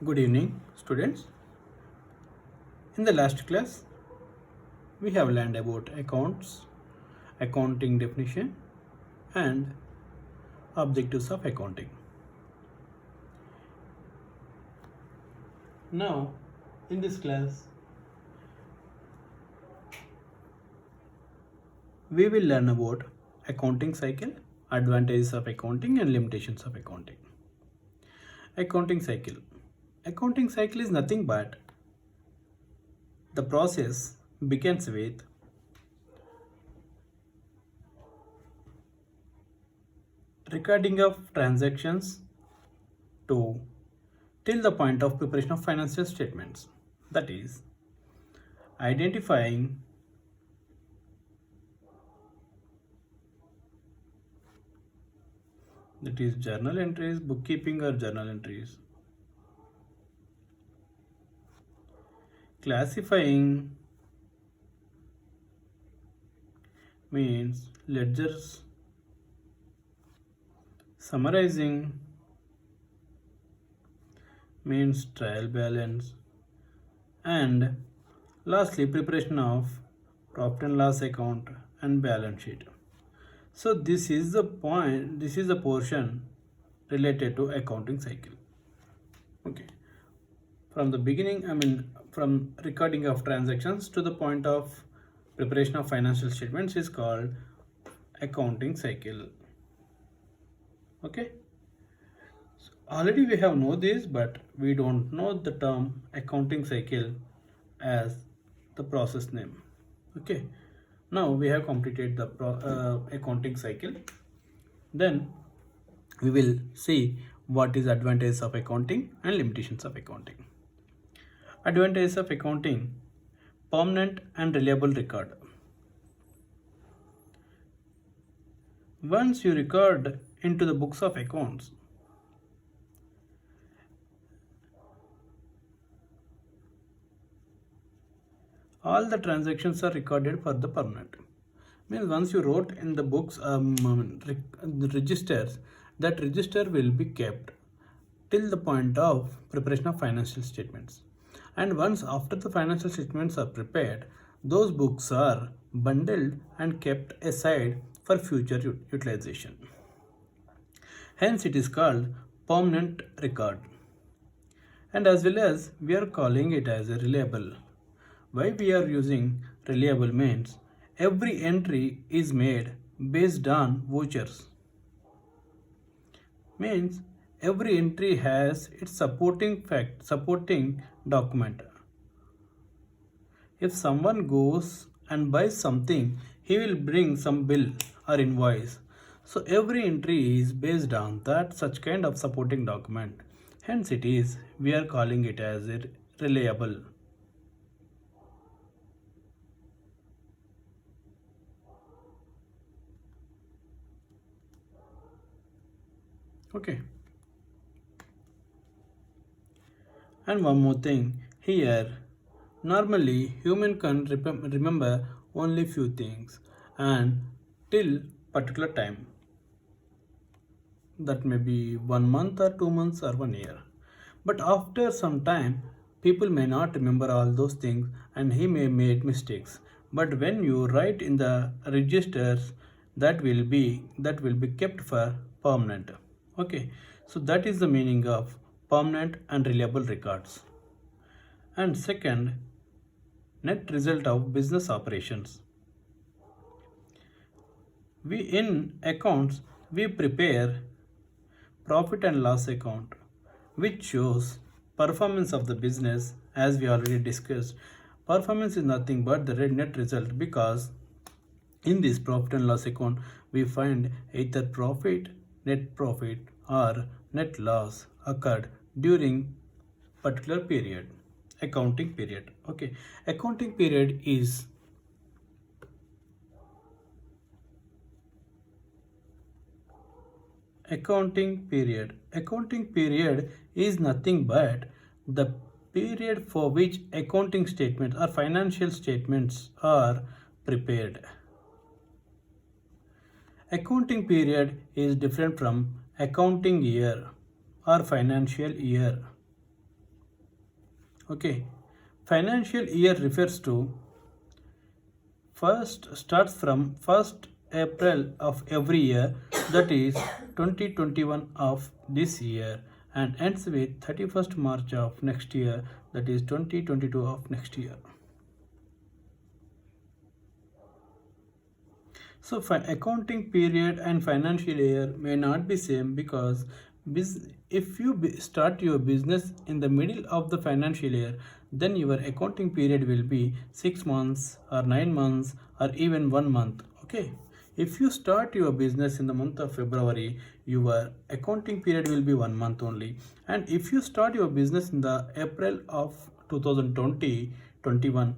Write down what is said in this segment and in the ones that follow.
Good evening, students. In the last class, we have learned about accounts, accounting definition, and objectives of accounting. Now, in this class, we will learn about accounting cycle, advantages of accounting, and limitations of accounting. Accounting cycle. Accounting cycle is nothing but the process begins with recording of transactions to till the point of preparation of financial statements, that is identifying that is journal entries, bookkeeping or journal entries, classifying means ledgers, summarizing means trial balance, and lastly preparation of profit and loss account and balance sheet. So this is the point, this is the portion related to accounting cycle. Okay, from the beginning, from recording of transactions to the point of preparation of financial statements is called accounting cycle. Okay, so already we have know this, but we don't know the term accounting cycle as the process name. Okay, now we have completed the accounting cycle. Then we will see what is advantages of accounting and limitations of accounting. Advantages of accounting: permanent and reliable record. Once you record into the books of accounts, all the transactions are recorded for the permanent. Means once you wrote in the books, the registers, that register will be kept till the point of preparation of financial statements. And once after the financial statements are prepared, those books are bundled and kept aside for future utilization. Hence it is called permanent record. And as well as we are calling it as a reliable. Why we are using reliable means every entry is made based on vouchers. Means every entry has its supporting document. If someone goes and buys something, he will bring some bill or invoice. So every entry is based on that such kind of supporting document. Hence it is we are calling it as a reliable. Okay. And one more thing here, normally human can remember only few things and till particular time, that may be 1 month or 2 months or 1 year. But after some time, people may not remember all those things and he may make mistakes. But when you write in the registers, that will be kept for permanent. Okay, so that is the meaning of permanent and reliable records. And second, net result of business operations. We in accounts we prepare profit and loss account, which shows performance of the business. As we already discussed, performance is nothing but the net result, because in this profit and loss account we find either profit, net profit, or net loss occurred during particular period, accounting period. Okay, accounting period is accounting period is nothing but the period for which accounting statements or financial statements are prepared. Accounting period is different from accounting year or financial year. Okay, financial year refers to first starts from 1st April of every year, that is 2021 of this year, and ends with 31st March of next year, that is 2022 of next year. So accounting period and financial year may not be same because if you start your business in the middle of the financial year, then your accounting period will be 6 months or 9 months or even 1 month. Okay. If you start your business in the month of February, your accounting period will be 1 month only. And if you start your business in the April of 2020 21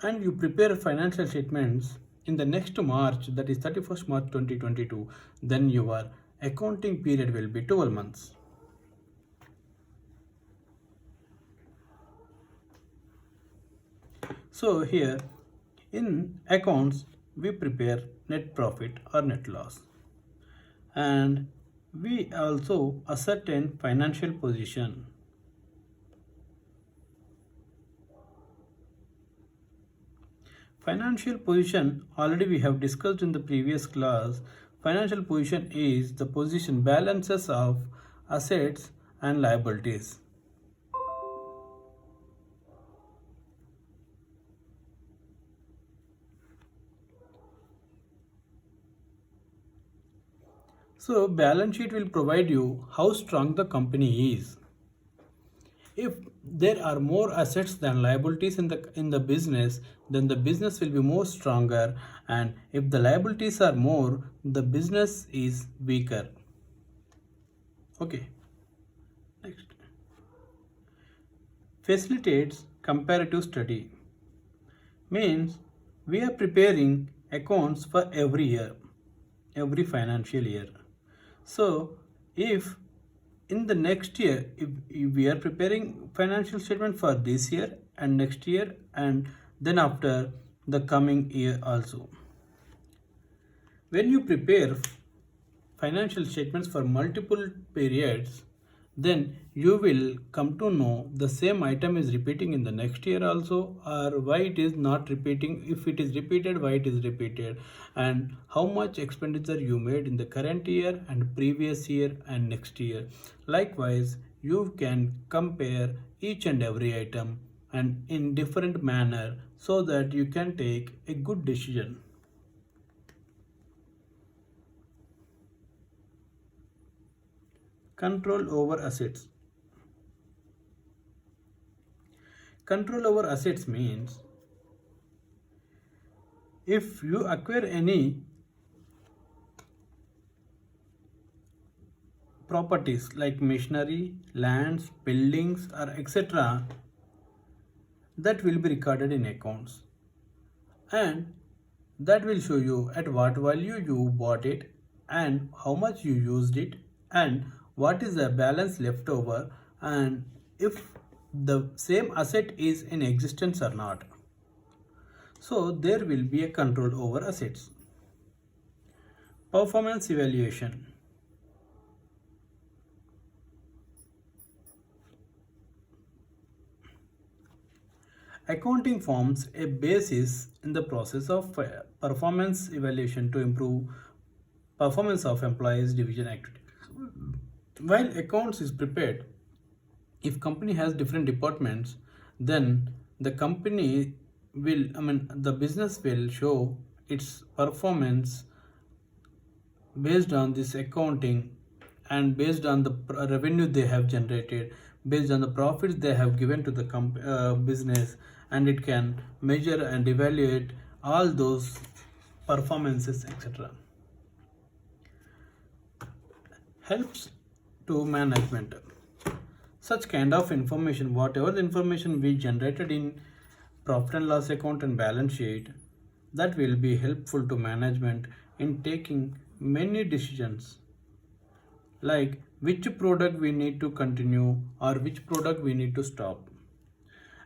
and you prepare financial statements in the next March, that is 31st March 2022, then your accounting period will be 12 months. So here in accounts we prepare net profit or net loss, and we also ascertain financial position. Financial position already we have discussed in the previous class. Financial position is the position balances of assets and liabilities. So balance sheet will provide you how strong the company is. If there are more assets than liabilities in the business, then the business will be more stronger, and if the liabilities are more, the business is weaker. Okay, next. Facilitates comparative study means we are preparing accounts for every year, every financial year. So if in the next year, if we are preparing financial statement for this year and next year and then after the coming year also. When you prepare financial statements for multiple periods, then you will come to know the same item is repeating in the next year also, or why it is not repeating. If it is repeated, why it is repeated, and how much expenditure you made in the current year and previous year and next year. Likewise, you can compare each and every item and in different manner so that you can take a good decision. Control over assets. Control over assets means if you acquire any properties like machinery, lands, buildings, or etc., that will be recorded in accounts, and that will show you at what value you bought it and how much you used it and what is the balance left over, and if the same asset is in existence or not. So there will be a control over assets. Performance evaluation. Accounting forms a basis in the process of performance evaluation to improve performance of employees division activities. While accounts is prepared, if company has different departments, then the company will, the business will show its performance based on this accounting and based on the revenue they have generated, based on the profits they have given to the business, and it can measure and evaluate all those performances, etc. Helps to management. Such kind of information, whatever the information we generated in profit and loss account and balance sheet, that will be helpful to management in taking many decisions, like which product we need to continue or which product we need to stop,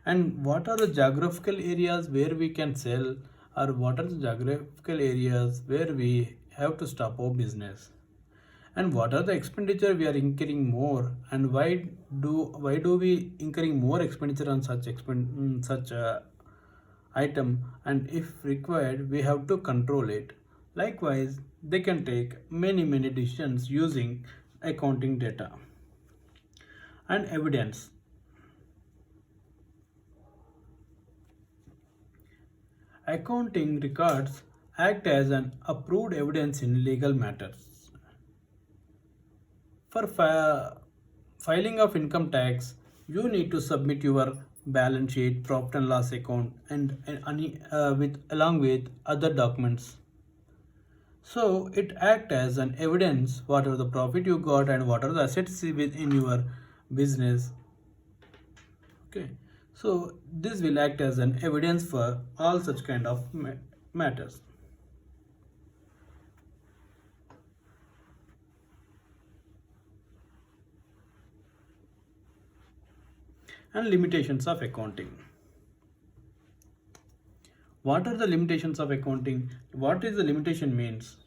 and what are the geographical areas where we can sell, or what are the geographical areas where we have to stop our business, and what are the expenditure we are incurring more, and why do we incurring more expenditure on such item, and if required we have to control it. Likewise, they can take many decisions using accounting data and evidence. Accounting records act as an approved evidence in legal matters. For filing of income tax, you need to submit your balance sheet, profit and loss account, and with along with other documents. So it act as an evidence what are the profit you got and what are the assets within your business. Okay, so this will act as an evidence for all such kind of matters. And limitations of accounting. What are the limitations of accounting? What is the limitation means?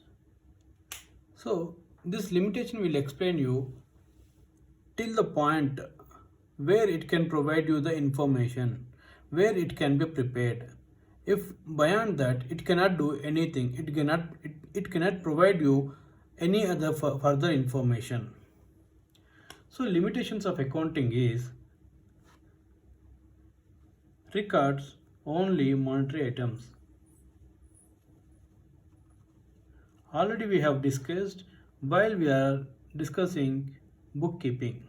So this limitation will explain you till the point where it can provide you the information, where it can be prepared. If beyond that it cannot do anything, it cannot provide you any other further information. So limitations of accounting is records only monetary items. Already we have discussed while we are discussing bookkeeping.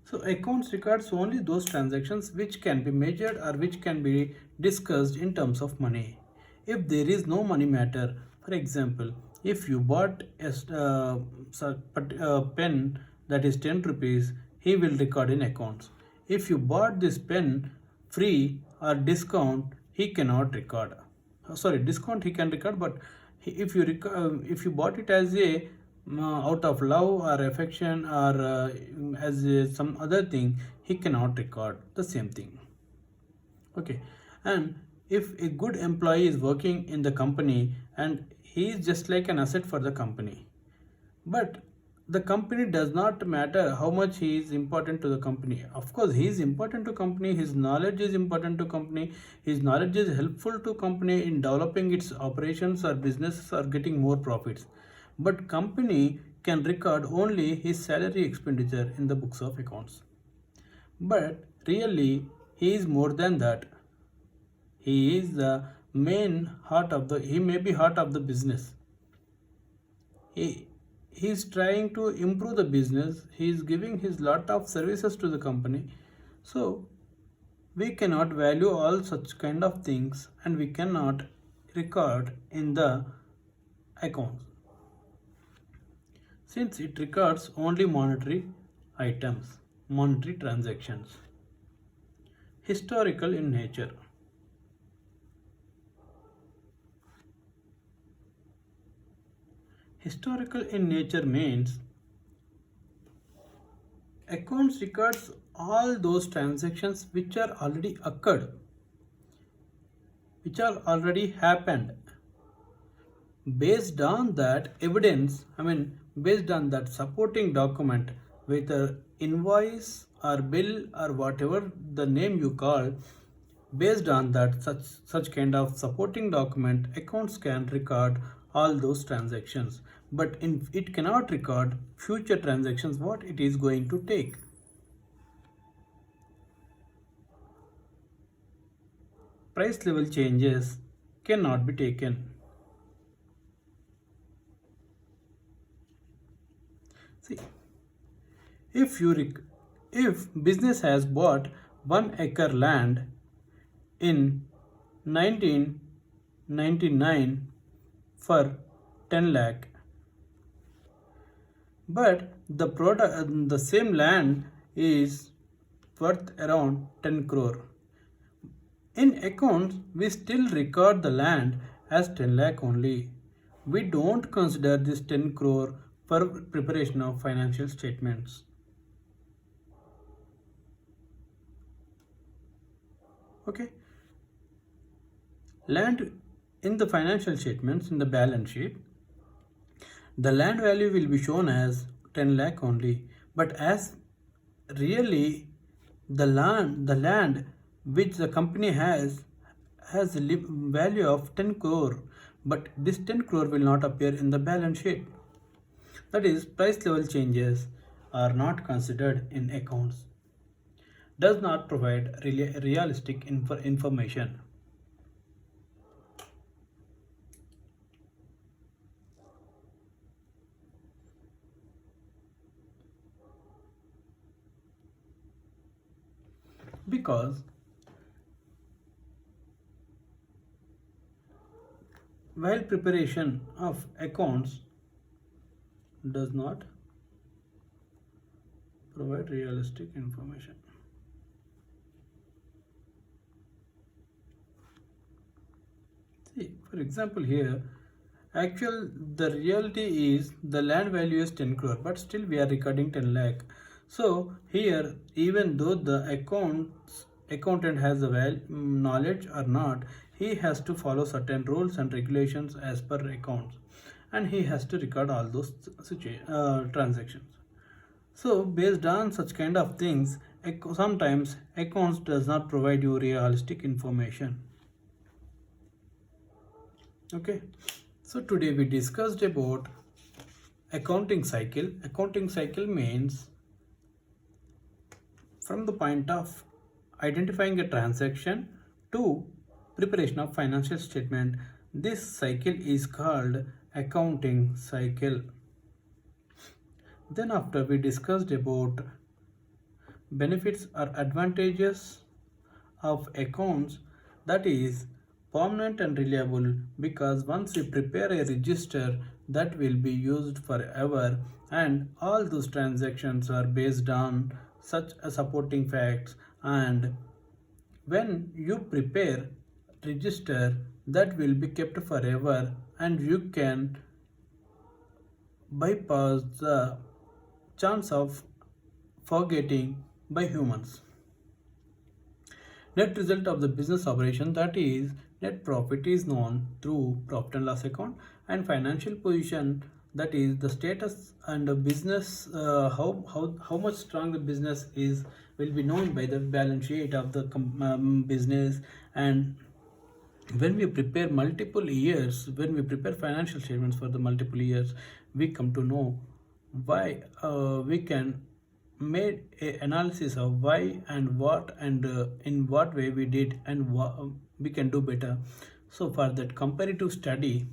So accounts records only those transactions which can be measured or which can be discussed in terms of money. If there is no money matter, for example, if you bought a pen that is 10 rupees, he will record in accounts. If you bought this pen free or discount, he cannot record. Sorry, discount he can record, but if you bought it as a out of love or affection or as some other thing, he cannot record the same thing. Okay, and if a good employee is working in the company and he is just like an asset for the company, but the company does not matter how much he is important to the company. Of course he is important to company, his knowledge is important to company, his knowledge is helpful to company in developing its operations or businesses or getting more profits, but company can record only his salary expenditure in the books of accounts. But really he is more than that. He is the main heart of the, he may be heart of the business. He is trying to improve the business, he is giving his lot of services to the company. So we cannot value all such kind of things and we cannot record in the accounts, since it records only monetary items, monetary transactions. Historical in nature. Historical in nature means accounts records all those transactions which are already occurred, which are already happened. Based on that evidence, based on that supporting document, whether invoice or bill or whatever the name you call, based on that such kind of supporting document, accounts can record all those transactions, but it cannot record future transactions what it is going to take. Price level changes cannot be taken. See, if business has bought 1 acre land in 1999 for 10 lakh, but the same land is worth around 10 crore. In accounts, we still record the land as 10 lakh only. We don't consider this 10 crore for preparation of financial statements. Okay. Land in the financial statements, in the balance sheet, the land value will be shown as 10 lakh only, but as really the land which the company has a value of 10 crore, but this 10 crore will not appear in the balance sheet. That is, price level changes are not considered in accounts, does not provide realistic information. Because while preparation of accounts does not provide realistic information. See, for example, here, actual the reality is the land value is 10 crore, but still we are recording 10 lakh. So here, even though the accountant has the knowledge or not, he has to follow certain rules and regulations as per accounts, and he has to record all those transactions. So based on such kind of things, sometimes accounts does not provide you realistic information. Okay, so today we discussed about accounting cycle. Accounting cycle means from the point of identifying a transaction to preparation of financial statement. This cycle is called accounting cycle. Then after we discussed about benefits or advantages of accounts, that is permanent and reliable, because once we prepare a register that will be used forever, and all those transactions are based on such a supporting facts, and when you prepare register that will be kept forever, and you can bypass the chance of forgetting by humans. Net result of the business operation, that is net profit, is known through profit and loss account, and financial position, that is the status and the business, how much strong the business is, will be known by the balance sheet of the business. And when we prepare multiple years, when we prepare financial statements for the multiple years, we come to know why, we can made a analysis of why and what, and in what way we did, and we can do better. So for that comparative study,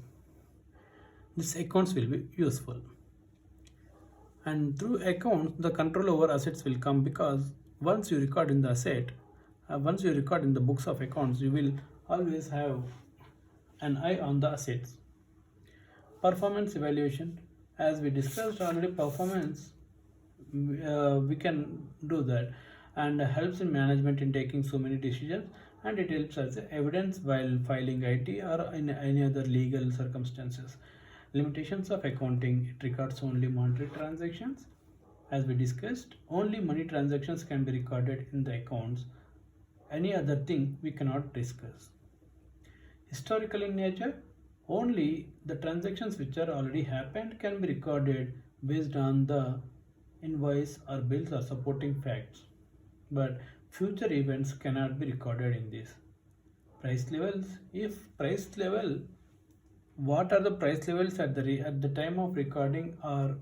this accounts will be useful. And through accounts, the control over assets will come, because once you record in the asset, once you record in the books of accounts, you will always have an eye on the assets. Performance evaluation, as we discussed already, performance, we can do that, and helps in management in taking so many decisions, and it helps as evidence while filing IT or in any other legal circumstances. Limitations of accounting, it records only monetary transactions. As we discussed, only money transactions can be recorded in the accounts. Any other thing we cannot discuss. Historical in nature, only the transactions which are already happened can be recorded based on the invoice or bills or supporting facts, but future events cannot be recorded in this. Price levels, if price level, what are the price levels at the time of recording are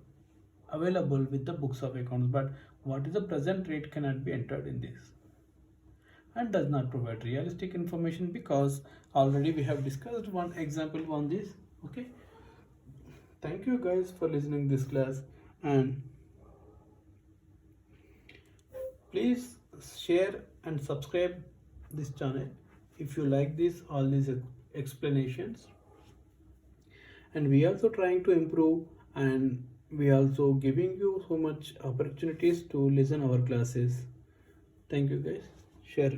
available with the books of accounts, but what is the present rate cannot be entered in this, and does not provide realistic information, because already we have discussed one example on this. Okay, thank you guys for listening this class, and please share and subscribe this channel if you like this all these explanations. And we also trying to improve, and we also giving you so much opportunities to listen our classes. Thank you guys, share.